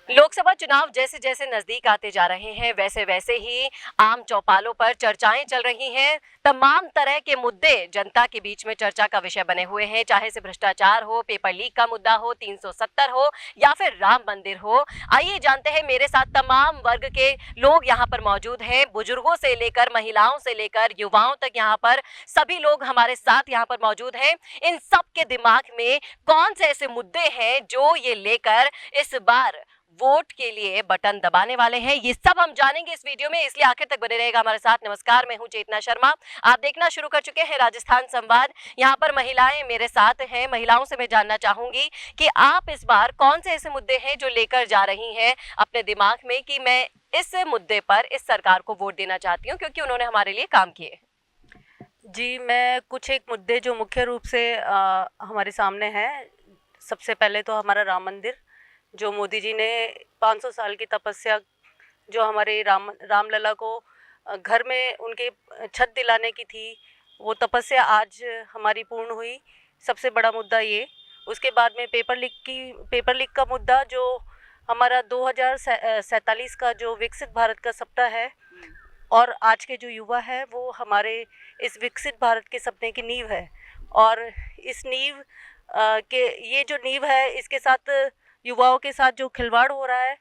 लोकसभा चुनाव जैसे जैसे नजदीक आते जा रहे हैं वैसे वैसे ही आम चौपालों पर चर्चाएं चल रही हैं। तमाम तरह के मुद्दे जनता के बीच में चर्चा का विषय बने हुए हैं, चाहे से भ्रष्टाचार हो, पेपर लीक का मुद्दा हो, 370 हो या फिर राम मंदिर हो। आइए जानते हैं, मेरे साथ तमाम वर्ग के लोग यहाँ पर मौजूद हैं, बुजुर्गों से लेकर महिलाओं से लेकर युवाओं तक यहाँ पर सभी लोग हमारे साथ यहाँ पर मौजूद हैं। इन सब के दिमाग में कौन से ऐसे मुद्दे हैं जो ये लेकर इस बार वोट के लिए बटन दबाने वाले हैं, ये सब हम जानेंगे इस वीडियो में, इसलिए आखिर तक बने रहेगा हमारे साथ। नमस्कार, मैं हूं चेतना शर्मा। आप देखना शुरू कर चुके हैं राजस्थान संवाद। यहाँ पर महिलाएं मेरे साथ हैं। महिलाओं से मैं जानना चाहूंगी कि आप इस बार कौन से ऐसे मुद्दे हैं जो लेकर जा रही हैं अपने दिमाग में कि मैं इस मुद्दे पर इस सरकार को वोट देना चाहती हूँ क्योंकि उन्होंने हमारे लिए काम किए। जी, मैं कुछ एक मुद्दे जो मुख्य रूप से हमारे सामने हैं। सबसे पहले तो हमारा राम मंदिर, जो मोदी जी ने 500 साल की तपस्या, जो हमारे रामलला को घर में उनके छत दिलाने की थी, वो तपस्या आज हमारी पूर्ण हुई। सबसे बड़ा मुद्दा ये। उसके बाद में पेपर लीक का मुद्दा, जो हमारा 2047 का जो विकसित भारत का सपना है, और आज के जो युवा है वो हमारे इस विकसित भारत के सपने की नींव है। और इस नींव के ये जो नींव है, इसके साथ युवाओं के साथ जो खिलवाड़ हो रहा है,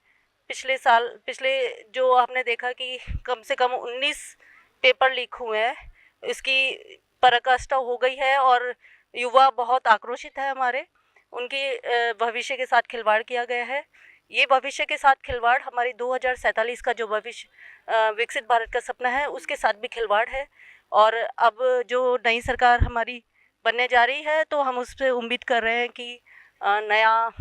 पिछले जो हमने देखा कि कम से कम 19 पेपर लीक हुए हैं, इसकी पराकाष्ठा हो गई है और युवा बहुत आक्रोशित है हमारे। उनके भविष्य के साथ खिलवाड़ किया गया है। ये भविष्य के साथ खिलवाड़ हमारी 2047 का जो भविष्य विकसित भारत का सपना है, उसके साथ भी खिलवाड़ है। और अब जो नई सरकार हमारी बनने जा रही है, तो हम उससे उम्मीद कर रहे हैं कि नया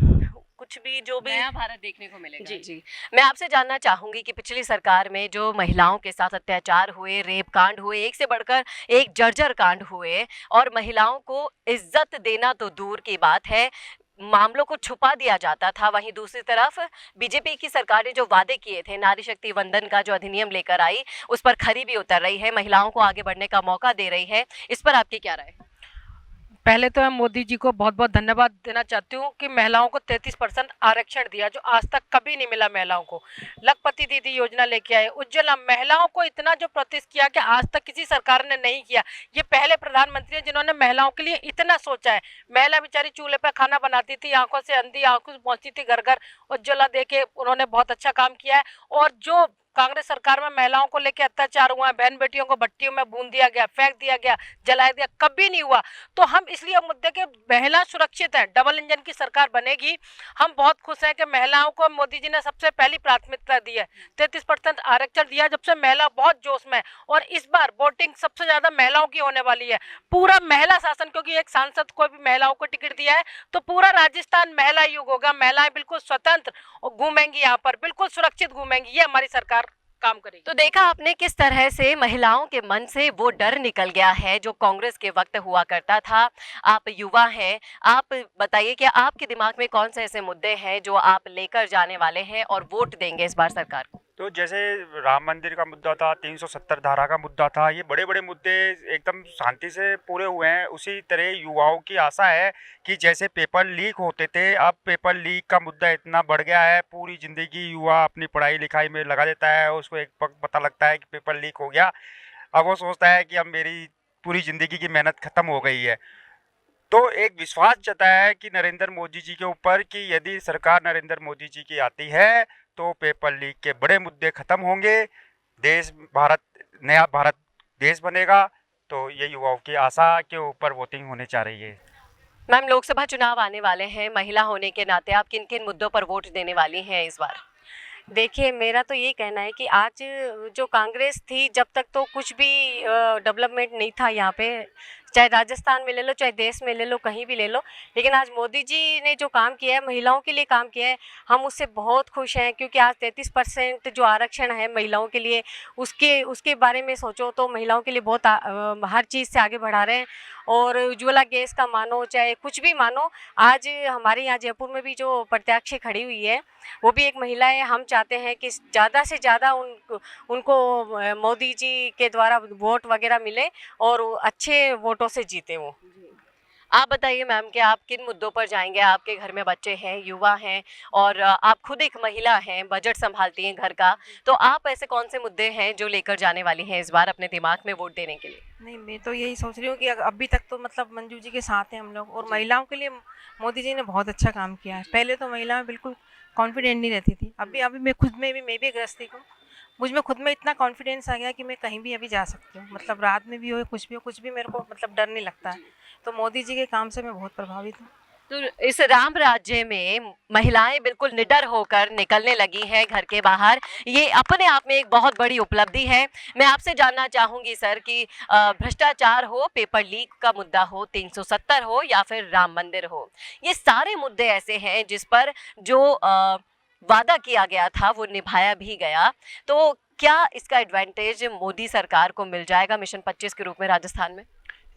कुछ भी जो भी नया भारत देखने को मिलेगा। जी जी, मैं आपसे जानना चाहूंगी कि पिछली सरकार में जो महिलाओं के साथ अत्याचार हुए, रेप कांड हुए, एक से बढ़कर एक जर्जर कांड हुए और महिलाओं को इज्जत देना तो दूर की बात है, मामलों को छुपा दिया जाता था। वहीं दूसरी तरफ बीजेपी की सरकार ने जो वादे किए थे, नारी शक्ति वंदन का जो अधिनियम लेकर आई, उस पर खरी भी उतर रही है, महिलाओं को आगे बढ़ने का मौका दे रही है। इस पर आपकी क्या राय है? पहले तो मैं मोदी जी को बहुत बहुत धन्यवाद देना चाहती हूँ कि महिलाओं को 33% आरक्षण दिया, जो आज तक कभी नहीं मिला महिलाओं को। लखपति दीदी योजना लेके आए, उज्ज्वला, महिलाओं को इतना जो प्रोत्साहित किया कि आज तक किसी सरकार ने नहीं किया। ये पहले प्रधानमंत्री हैं जिन्होंने महिलाओं के लिए इतना सोचा है। महिला बेचारी चूल्हे पर खाना बनाती थी, आंखों से अंधी, आंखों से पहुंचती थी घर घर। उज्ज्वला दे के उन्होंने बहुत अच्छा काम किया है। और जो कांग्रेस सरकार में महिलाओं को लेकर अत्याचार हुआ है, बहन बेटियों को भट्टियों में भून दिया गया, फेंक दिया गया, जला दिया, कभी नहीं हुआ। तो हम इसलिए मुद्दे के महिला सुरक्षित है, डबल इंजन की सरकार बनेगी। हम बहुत खुश हैं कि महिलाओं को मोदी जी ने सबसे पहली प्राथमिकता दी है, 33% आरक्षण दिया, जब से महिला बहुत जोश में। और इस बार वोटिंग सबसे ज्यादा महिलाओं की होने वाली है। पूरा महिला शासन, क्योंकि एक सांसद को भी महिलाओं को टिकट दिया है, तो पूरा राजस्थान महिला युग होगा। महिलाएं बिल्कुल स्वतंत्र घूमेंगी, यहाँ पर बिल्कुल सुरक्षित घूमेंगी। ये हमारी सरकार काम करेगी। तो देखा आपने किस तरह से महिलाओं के मन से वो डर निकल गया है जो कांग्रेस के वक्त हुआ करता था। आप युवा हैं, आप बताइए कि आपके दिमाग में कौन से ऐसे मुद्दे हैं जो आप लेकर जाने वाले हैं और वोट देंगे इस बार सरकार को? तो जैसे राम मंदिर का मुद्दा था, 370 धारा का मुद्दा था, ये बड़े बड़े मुद्दे एकदम शांति से पूरे हुए हैं। उसी तरह युवाओं की आशा है कि जैसे पेपर लीक होते थे, अब पेपर लीक का मुद्दा इतना बढ़ गया है, पूरी ज़िंदगी युवा अपनी पढ़ाई लिखाई में लगा देता है, उसको एक वक्त पता लगता है कि पेपर लीक हो गया, अब वो सोचता है कि अब मेरी पूरी ज़िंदगी की मेहनत ख़त्म हो गई है। तो एक विश्वास जताया है कि नरेंद्र मोदी जी के ऊपर कि यदि सरकार नरेंद्र मोदी जी की आती है तो पेपर लीक के बड़े मुद्दे खत्म होंगे, नया भारत देश बनेगा। तो ये युवाओं की आशा के ऊपर वोटिंग होने जा रही है। मैम, लोकसभा चुनाव आने वाले हैं, महिला होने के नाते आप किन किन मुद्दों पर वोट देने वाली हैं इस बार? देखिए, मेरा तो ये कहना है कि आज जो कांग्रेस थी, जब तक तो कुछ भी डेवलपमेंट नहीं था यहाँ पे, चाहे राजस्थान में ले लो, चाहे देश में ले लो, कहीं भी ले लो। लेकिन आज मोदी जी ने जो काम किया है, महिलाओं के लिए काम किया है, हम उससे बहुत खुश हैं। क्योंकि आज 33% जो आरक्षण है महिलाओं के लिए, उसके बारे में सोचो तो महिलाओं के लिए बहुत हर चीज़ से आगे बढ़ा रहे हैं। और उज्ज्वला गैस का मानो, चाहे कुछ भी मानो, आज हमारे यहाँ जयपुर में भी जो प्रत्याशी खड़ी हुई है, वो भी एक महिला है। हम चाहते हैं कि ज़्यादा से ज़्यादा उनको मोदी जी के द्वारा वोट वगैरह मिले और अच्छे वोटों से जीते वो। आप बताइए मैम कि आप किन मुद्दों पर जाएंगे? आपके घर में बच्चे हैं, युवा हैं और आप खुद एक महिला हैं, बजट संभालती हैं घर का, तो आप ऐसे कौन से मुद्दे हैं जो लेकर जाने वाली हैं इस बार अपने दिमाग में वोट देने के लिए? नहीं, मैं तो यही सोच रही हूँ कि अभी तक तो मतलब मंजू जी के साथ हैं हम लोग, और महिलाओं के लिए मोदी जी ने बहुत अच्छा काम किया है। पहले तो महिलाएं बिल्कुल कॉन्फिडेंट नहीं रहती थी, अभी अभी मैं खुद में भी, मैं भी गृहस्थी हूँ, मुझ में खुद में इतना कॉन्फिडेंस आ गया कि मैं कहीं भी अभी जा सकती हूँ, मतलब रात में भी हो, कुछ भी हो, कुछ भी मेरे को मतलब डर नहीं लगता है। तो मोदी जी के काम से मैं बहुत प्रभावित हूँ। तो इस राम राज्य में महिलाएं बिल्कुल निडर होकर निकलने लगी हैं घर के बाहर, ये अपने आप में एक बहुत बड़ी उपलब्धि है। मैं आपसे जानना चाहूंगी सर कि भ्रष्टाचार हो, पेपर लीक का मुद्दा हो, 370 हो या फिर राम मंदिर हो, ये सारे मुद्दे ऐसे हैं जिस पर जो वादा किया गया था वो निभाया भी गया। तो क्या इसका एडवांटेज मोदी सरकार को मिल जाएगा मिशन 25 के रूप में राजस्थान में?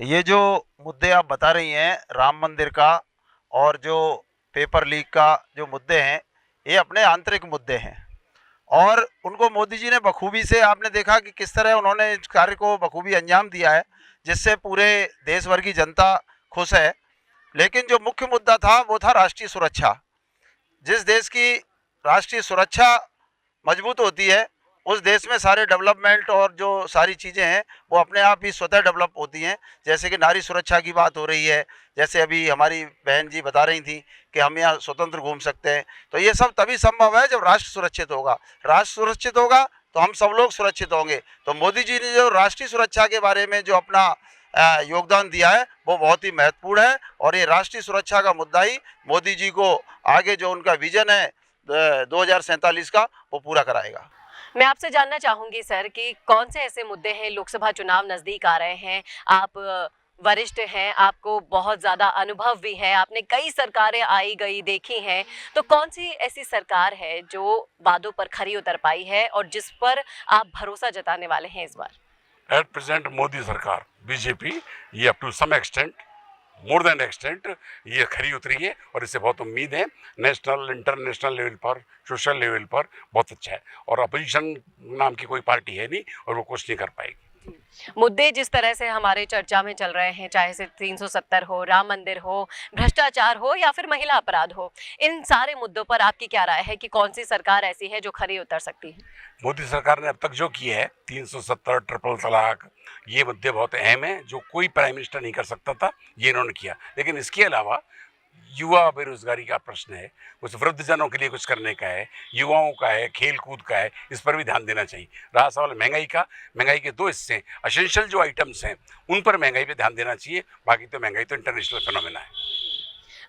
ये जो मुद्दे आप बता रही हैं राम मंदिर का और जो पेपर लीक का जो मुद्दे हैं, ये अपने आंतरिक मुद्दे हैं और उनको मोदी जी ने बखूबी से, आपने देखा कि किस तरह उन्होंने इस कार्य को बखूबी अंजाम दिया है, जिससे पूरे देश भर की जनता खुश है। लेकिन जो मुख्य मुद्दा था वो था राष्ट्रीय सुरक्षा। जिस देश की राष्ट्रीय सुरक्षा मजबूत होती है उस देश में सारे डेवलपमेंट और जो सारी चीज़ें हैं वो अपने आप ही स्वतः डेवलप होती हैं। जैसे कि नारी सुरक्षा की बात हो रही है, जैसे अभी हमारी बहन जी बता रही थी कि हम यहाँ स्वतंत्र घूम सकते हैं, तो ये सब तभी संभव है जब राष्ट्र सुरक्षित होगा। राष्ट्र सुरक्षित होगा तो हम सब लोग सुरक्षित होंगे। तो मोदी जी ने जो राष्ट्रीय सुरक्षा के बारे में जो अपना योगदान दिया है वो बहुत ही महत्वपूर्ण है और ये राष्ट्रीय सुरक्षा का मुद्दा ही मोदी जी को आगे जो उनका विजन है 2047 का वो पूरा कराएगा। मैं आपसे जानना चाहूंगी सर कि कौन से ऐसे मुद्दे हैं, लोकसभा चुनाव नजदीक आ रहे हैं, आप वरिष्ठ हैं, आपको बहुत ज़्यादा अनुभव भी है, आपने कई सरकारें आई गई देखी हैं, तो कौन सी ऐसी सरकार है जो वादों पर खरी उतर पाई है और जिस पर आप भरोसा जताने वाले हैं इस बार? एट प्रेजेंट मोदी सरकार बीजेपी ये up to some extent, more than extent ये खरी उतरी है और इससे बहुत उम्मीद है। नेशनल इंटरनेशनल लेवल पर, सोशल लेवल पर बहुत अच्छा है और अपोजिशन नाम की कोई पार्टी है नहीं और वो कुछ नहीं कर पाएगी। मुद्दे जिस तरह से हमारे चर्चा में चल रहे हैं, चाहे से 370 हो, राम मंदिर हो, भ्रष्टाचार हो या फिर महिला अपराध हो, इन सारे मुद्दों पर आपकी क्या राय है कि कौन सी सरकार ऐसी है जो खरी उतर सकती है? मोदी सरकार ने अब तक जो किया है 370, ट्रिपल तलाक, ये मुद्दे बहुत अहम हैं जो कोई प्राइम मिनिस्टर नहीं कर सकता था, ये इन्होंने किया। लेकिन इसके अलावा युवा बेरोजगारी का प्रश्न है, कुछ वृद्धजनों के लिए कुछ करने का है, युवाओं का है, खेल कूद का है, इस पर भी ध्यान देना चाहिए। रहा सवाल महंगाई का, महंगाई के दो हिस्से हैं, एसेंशियल जो आइटम्स हैं उन पर महंगाई पे ध्यान देना चाहिए, बाकी तो महंगाई तो इंटरनेशनल फिनोमेना है।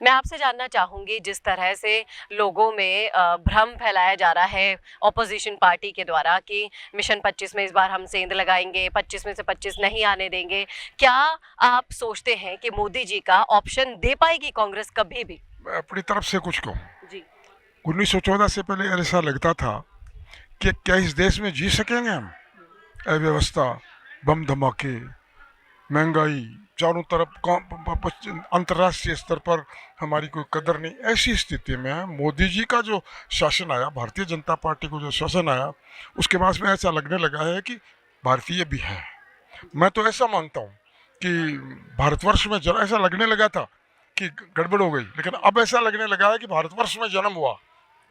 मैं आपसे जानना चाहूंगी जिस तरह से लोगों में भ्रम फैलाया जा रहा है ऑपोजिशन पार्टी के द्वारा कि मिशन 25 में इस बार हम सेंध लगाएंगे, 25 में से 25 नहीं आने देंगे, क्या आप सोचते हैं कि मोदी जी का ऑप्शन दे पाएगी कांग्रेस कभी भी? अपनी तरफ से कुछ कहूँ, जी 1914 से पहले ऐसा लगता था कि क्या इस देश में जी सकेंगे हम? अव्यवस्था, बम धमाके, महंगाई, चारों तरफ अंतर्राष्ट्रीय स्तर पर हमारी कोई कदर नहीं। ऐसी स्थिति में मोदी जी का जो शासन आया, भारतीय जनता पार्टी को जो शासन आया, उसके बाद में ऐसा लगने लगा है कि भारतीय भी है। मैं तो ऐसा मानता हूँ कि भारतवर्ष में ऐसा लगने लगा था कि गड़बड़ हो गई, लेकिन अब ऐसा लगने लगा है कि भारतवर्ष में जन्म हुआ,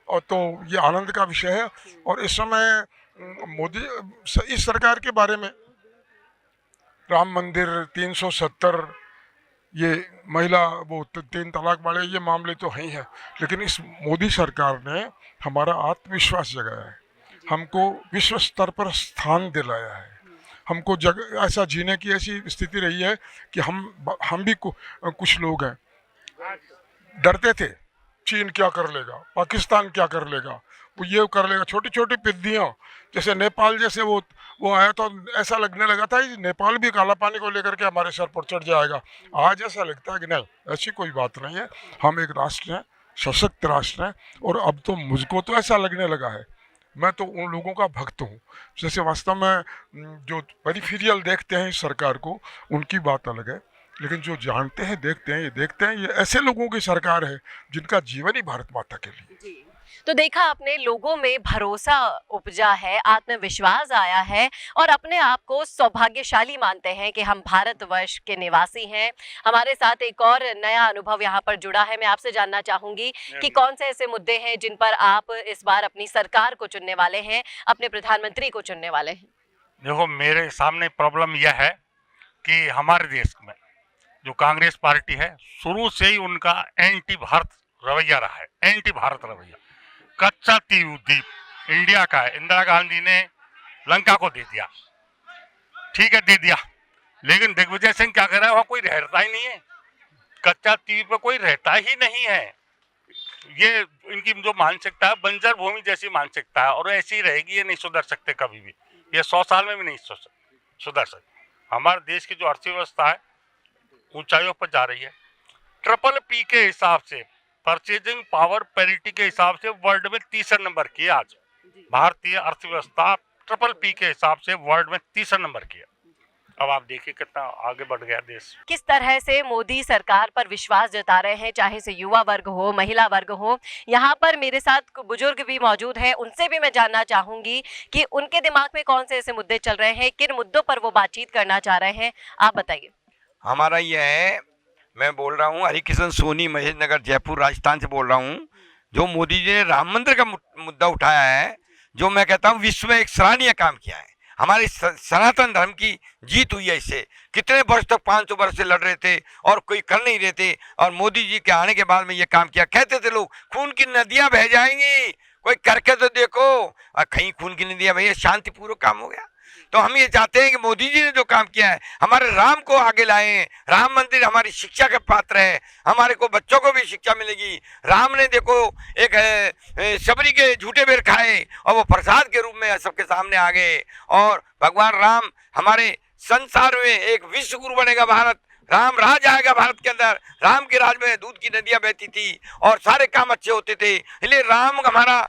और तो ये आनंद का विषय है। और इस समय मोदी इस सरकार के बारे में राम मंदिर, 370, ये महिला वो 3 तलाक वाले ये मामले तो हैं ही हैं, लेकिन इस मोदी सरकार ने हमारा आत्मविश्वास जगाया है, हमको विश्व स्तर पर स्थान दिलाया है, हमको ऐसा जीने की ऐसी स्थिति रही है कि हम भी कुछ लोग हैं डरते थे चीन क्या कर लेगा, पाकिस्तान क्या कर लेगा, वो ये कर लेगा। छोटी छोटी पिद्दियाँ जैसे नेपाल जैसे वो आया तो ऐसा लगने लगा था कि नेपाल भी काला पानी को लेकर के हमारे सर पर चढ़ जाएगा। आज ऐसा लगता है कि नहीं, ऐसी कोई बात नहीं है, हम एक राष्ट्र हैं, सशक्त राष्ट्र हैं। और अब तो मुझको तो ऐसा लगने लगा है, मैं तो उन लोगों का भक्त हूँ जैसे वास्तव में जो पेरिफेरियल देखते हैं इस सरकार को, उनकी बात अलग है, लेकिन जो जानते हैं, देखते हैं, ये ऐसे लोगों की सरकार है जिनका जीवन ही भारत माता के लिए। जी, तो देखा आपने, लोगों में भरोसा उपजा है, आत्मविश्वास आया है और अपने आप को सौभाग्यशाली मानते हैं कि हम भारतवर्ष के निवासी हैं। हमारे साथ एक और नया अनुभव यहाँ पर जुड़ा है। मैं आपसे जानना चाहूंगी कि कौन से ऐसे मुद्दे हैं जिन पर आप इस बार अपनी सरकार को चुनने वाले हैं, अपने प्रधानमंत्री को चुनने वाले हैं? देखो, मेरे सामने प्रॉब्लम यह है कि हमारे देश में जो कांग्रेस पार्टी है, शुरू से ही उनका एंटी भारत रवैया रहा है। एंटी भारत रवैया, कच्चा द्वीप इंडिया का है। इंदिरा गांधी ने लंका को दे दिया, ठीक है, दे दिया, लेकिन दिग्विजय सिंह क्या कर रहा है, वहाँ कोई रहता ही नहीं है। कच्चा द्वीप पे कोई रहता ही नहीं है। ये इनकी जो मानसिकता है, बंजर भूमि जैसी मानसिकता है, और ऐसी रहेगी, ये नहीं सुधर सकते कभी भी। ये 100 साल में भी नहीं सुधर सकते। हमारे देश की जो अर्थव्यवस्था है ऊंचाइयों पर जा रही है। ट्रिपल पी के हिसाब से, परचेजिंग पावर पैरिटी के हिसाब से वर्ल्ड में तीसरे नंबर की है आज भारतीय अर्थव्यवस्था। ट्रिपल पी के हिसाब से वर्ल्ड में तीसरे नंबर की है। अब आप देखिए कितना आगे बढ़ गया देश। किस तरह से मोदी सरकार पर विश्वास जता रहे हैं, चाहे से युवा वर्ग हो, महिला वर्ग हो। यहाँ पर मेरे साथ बुजुर्ग भी मौजूद हैं, उनसे भी मैं जानना चाहूंगी कि उनके दिमाग में कौन से ऐसे मुद्दे चल रहे हैं, किन मुद्दों पर वो बातचीत करना चाह रहे हैं, आप बताइए। हमारा ये है, मैं बोल रहा हूँ हरिकिशन सोनी, महेश नगर, जयपुर, राजस्थान से बोल रहा हूँ। जो मोदी जी ने राम मंदिर का मुद्दा उठाया है, जो मैं कहता हूँ विश्व में एक सराहनीय काम किया है। हमारे सनातन धर्म की जीत हुई है इससे। कितने वर्ष तक 500 वर्ष से लड़ रहे थे और कोई कर नहीं रहे थे, और मोदी जी के आने के बाद में ये काम किया। कहते थे लोग खून की नदियां बह जाएंगी, कोई करके तो देखो, और कहीं खून की नदियां बही, शांतिपूर्वक काम हो गया। तो हम ये चाहते हैं कि मोदी जी ने जो काम किया है, हमारे राम को आगे लाएं। राम मंदिर हमारी शिक्षा का पात्र है, हमारे को बच्चों को भी शिक्षा मिलेगी। राम ने देखो एक शबरी के झूठे बेर खाए और वो प्रसाद के रूप में सबके सामने आ गए, और भगवान राम हमारे संसार में एक विश्व गुरु बनेगा भारत। राम राज आएगा भारत के अंदर। राम के राज में दूध की नदियां बहती थी और सारे काम अच्छे होते थे। इसलिए राम हमारा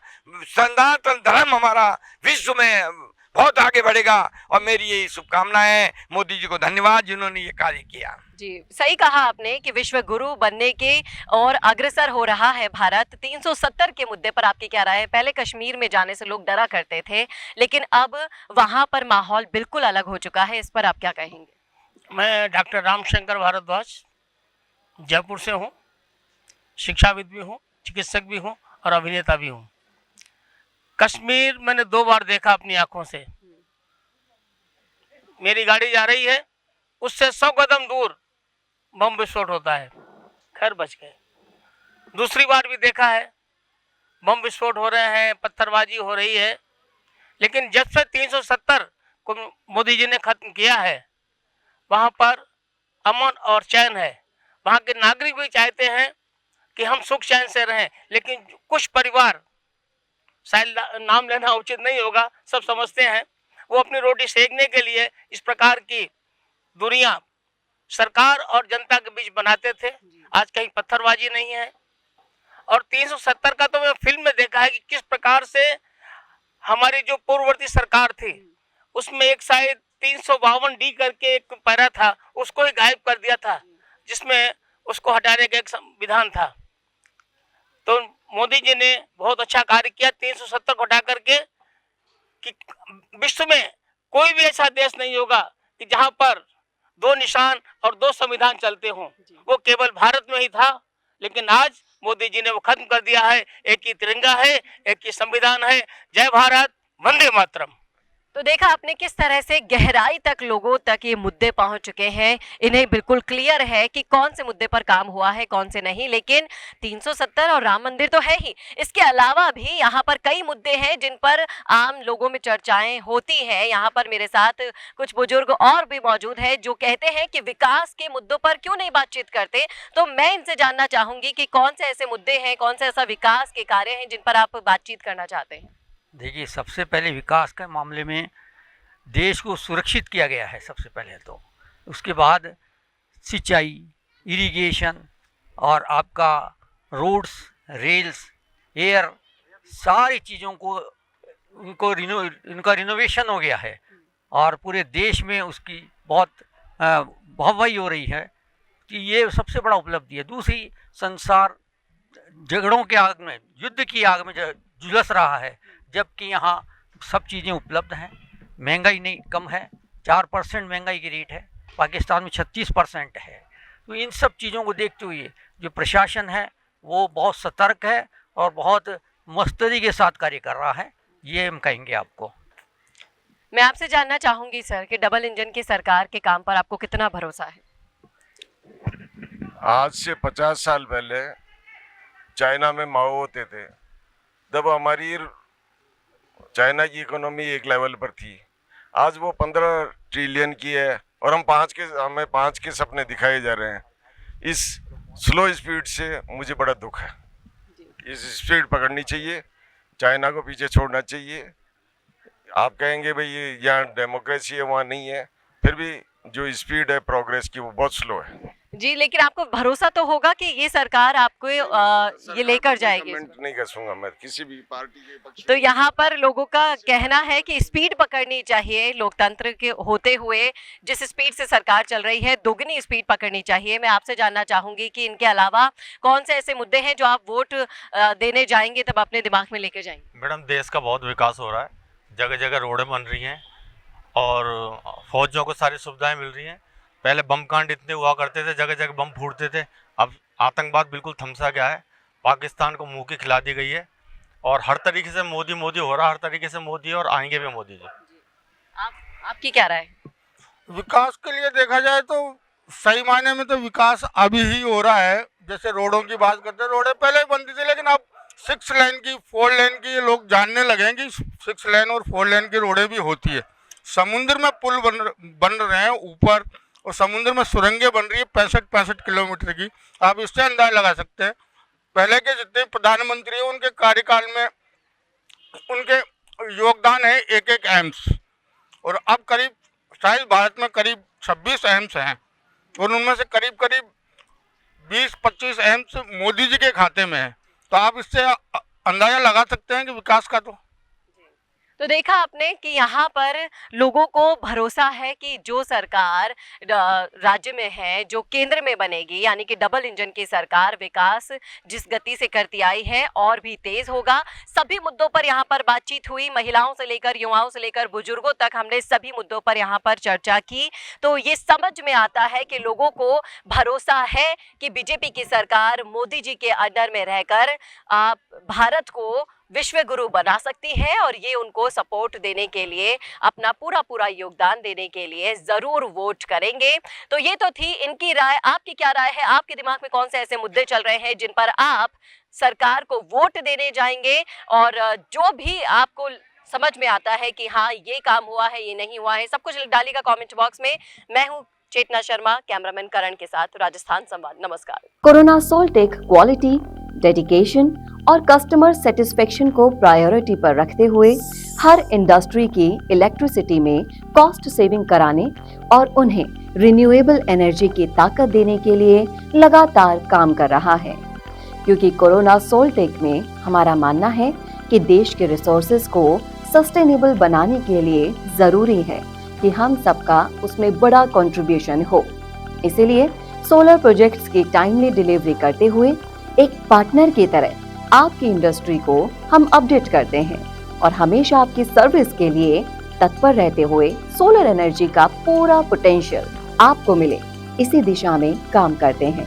सनातन धर्म हमारा विश्व में बहुत आगे बढ़ेगा, और मेरी ये शुभकामनाएं हैं। मोदी जी को धन्यवाद जिन्होंने ये कार्य किया। जी, सही कहा आपने कि विश्व गुरु बनने के और अग्रसर हो रहा है भारत। 370 के मुद्दे पर आपकी क्या राय है? पहले कश्मीर में जाने से लोग डरा करते थे, लेकिन अब वहां पर माहौल बिल्कुल अलग हो चुका है, इस पर आप क्या कहेंगे? मैं डॉक्टर रामशंकर भारद्वाज जयपुर से हूँ। शिक्षाविद भी हूँ, चिकित्सक भी हूँ और अभिनेता भी हूँ। कश्मीर मैंने 2 बार देखा अपनी आंखों से। मेरी गाड़ी जा रही है, उससे 100 कदम दूर बम विस्फोट होता है, खैर बच गए। दूसरी बार भी देखा है, बम विस्फोट हो रहे हैं, पत्थरबाजी हो रही है, लेकिन जब से 370 को मोदी जी ने खत्म किया है, वहाँ पर अमन और चैन है। वहाँ के नागरिक भी चाहते हैं कि हम सुख चैन से रहें, लेकिन कुछ परिवार, शायद नाम लेना उचित नहीं होगा, सब समझते हैं, वो अपनी रोटी सेकने के लिए इस प्रकार की दूरियां सरकार और जनता के बीच बनाते थे। आज कहीं पत्थरबाजी नहीं है। और 370 का तो मैं फिल्म में देखा है कि किस प्रकार से हमारी जो पूर्ववर्ती सरकार थी, उसमें एक शायद 352D करके एक पैरा था, उसको ही गायब कर दिया था, जिसमें उसको हटाने का एक विधान था। तो मोदी जी ने बहुत अच्छा कार्य किया 370 को हटा करके, कि विश्व में कोई भी ऐसा देश नहीं होगा कि जहां पर 2 निशान और 2 संविधान चलते हों। वो केवल भारत में ही था, लेकिन आज मोदी जी ने वो खत्म कर दिया है। एक ही तिरंगा है, एक ही संविधान है। जय भारत, वंदे मातरम। तो देखा आपने किस तरह से गहराई तक लोगों तक ये मुद्दे पहुंच चुके हैं। इन्हें बिल्कुल क्लियर है कि कौन से मुद्दे पर काम हुआ है, कौन से नहीं। लेकिन 370 और राम मंदिर तो है ही, इसके अलावा भी यहाँ पर कई मुद्दे हैं जिन पर आम लोगों में चर्चाएं होती हैं। यहाँ पर मेरे साथ कुछ बुजुर्ग और भी मौजूद हैं जो कहते हैं कि विकास के मुद्दों पर क्यों नहीं बातचीत करते। तो मैं इनसे जानना चाहूंगी कि कौन से ऐसे मुद्दे हैं, कौन से ऐसा विकास के कार्य हैं जिन पर आप बातचीत करना चाहते हैं। देखिए, सबसे पहले विकास के मामले में देश को सुरक्षित किया गया है सबसे पहले तो। उसके बाद सिंचाई, इरिगेशन और आपका रोड्स, रेल्स, एयर, सारी चीज़ों को इनका रिनोवेशन हो गया है और पूरे देश में उसकी बहुत वाहवाही हो रही है कि ये सबसे बड़ा उपलब्धि है। दूसरी, संसार झगड़ों के आग में, युद्ध की आग में झुलस रहा है, जबकि यहाँ सब चीज़ें उपलब्ध हैं, महंगाई नहीं कम है, 4% महंगाई की रेट है, पाकिस्तान में 36% है। तो इन सब चीज़ों को देखते हुए जो प्रशासन है वो बहुत सतर्क है और बहुत मस्तरी के साथ कार्य कर रहा है, ये हम कहेंगे आपको। मैं आपसे जानना चाहूंगी सर कि डबल इंजन की सरकार के काम पर आपको कितना भरोसा है? आज से 50 साल पहले चाइना में माओ होते थे, तब हमारी चाइना की इकोनॉमी एक लेवल पर थी। आज वो 15 ट्रिलियन की है और हमें 5 के सपने दिखाए जा रहे हैं। इस स्लो स्पीड से मुझे बड़ा दुख है। इस स्पीड पकड़नी चाहिए, चाइना को पीछे छोड़ना चाहिए। आप कहेंगे भाई ये यहाँ डेमोक्रेसी है, वहाँ नहीं है, फिर भी जो स्पीड है प्रोग्रेस की वो बहुत स्लो है। जी, लेकिन आपको भरोसा तो होगा कि ये सरकार आपको ये लेकर जाएगी? नहीं कसूंगा मैं किसी भी पार्टी के पक्ष। तो यहाँ पर लोगों का कहना है कि स्पीड पकड़नी चाहिए, लोकतंत्र के होते हुए जिस स्पीड से सरकार चल रही है दोगुनी स्पीड पकड़नी चाहिए। मैं आपसे जानना चाहूंगी कि इनके अलावा कौन से ऐसे मुद्दे हैं जो आप वोट देने जाएंगे तब अपने दिमाग में लेके जाएंगे? मैडम, देश का बहुत विकास हो रहा है, जगह जगह रोडें बन रही हैं और फौजियों को सारी सुविधाएं मिल रही हैं। पहले बम कांड इतने हुआ करते थे, जगह जगह बम फूटते थे, अब आतंकवाद बिल्कुल थमसा गया है। पाकिस्तान को मुंह की खिला दी गई है और हर तरीके से मोदी मोदी हो रहा है, हर तरीके से मोदी और आएंगे भी मोदी जी। आपकी क्या राय? विकास के लिए देखा जाए तो सही मायने में तो विकास अभी ही हो रहा है। जैसे रोडों की बात करते हैं, रोडें पहले ही बनती थी, लेकिन अब 6 लेन की 4 लेन की लोग जानने लगे हैं कि 6 लेन और 4 लेन की रोडें भी होती है। समुद्र में पुल बन रहे हैं ऊपर, और समुद्र में सुरंगें बन रही है 65 किलोमीटर की। आप इससे अंदाजा लगा सकते हैं पहले के जितने प्रधानमंत्री हैं उनके कार्यकाल में उनके योगदान है एक एम्स, और अब करीब शायद भारत में करीब 26 एम्स हैं और उनमें से करीब 20-25 एम्स मोदी जी के खाते में है। तो आप इससे अंदाजा लगा सकते हैं कि विकास का तो देखा आपने कि यहाँ पर लोगों को भरोसा है कि जो सरकार राज्य में है, जो केंद्र में बनेगी, यानी कि डबल इंजन की सरकार, विकास जिस गति से करती आई है और भी तेज होगा। सभी मुद्दों पर यहाँ पर बातचीत हुई, महिलाओं से लेकर युवाओं से लेकर बुजुर्गों तक हमने सभी मुद्दों पर यहाँ पर चर्चा की। तो ये समझ में आता है कि लोगों को भरोसा है कि बीजेपी की सरकार मोदी जी के अंडर में रहकर भारत को विश्व गुरु बना सकती है और ये उनको सपोर्ट देने के लिए, अपना पूरा योगदान देने के लिए ज़रूर वोट करेंगे। तो ये तो थी इनकी राय। आपकी क्या राय है? आपके दिमाग में कौन से ऐसे मुद्दे चल रहे हैं जिन पर आप सरकार को वोट देने जाएंगे? और जो भी आपको समझ में आता है कि हाँ ये काम हुआ है, ये नहीं हुआ है, सब कुछ डालिएगा कमेंट बॉक्स में। मैं हूँ चेतना शर्मा, कैमरामैन करण के साथ राजस्थान संवाद। नमस्कार। कोरोना सोल्टेक क्वालिटी, डेडिकेशन और कस्टमर सेटिस्फेक्शन को प्रायोरिटी पर रखते हुए हर इंडस्ट्री की इलेक्ट्रिसिटी में कॉस्ट सेविंग कराने और उन्हें रिन्यूएबल एनर्जी की ताकत देने के लिए लगातार काम कर रहा है। क्योंकि कोरोना सोल्टेक में हमारा मानना है कि देश के रिसोर्सेज को सस्टेनेबल बनाने के लिए जरूरी है कि हम सबका उसमें बड़ा कंट्रीब्यूशन हो। इसीलिए सोलर प्रोजेक्ट्स की टाइमली डिलीवरी करते हुए एक पार्टनर की तरह आपकी इंडस्ट्री को हम अपडेट करते हैं और हमेशा आपकी सर्विस के लिए तत्पर रहते हुए सोलर एनर्जी का पूरा पोटेंशियल आपको मिले, इसी दिशा में काम करते हैं।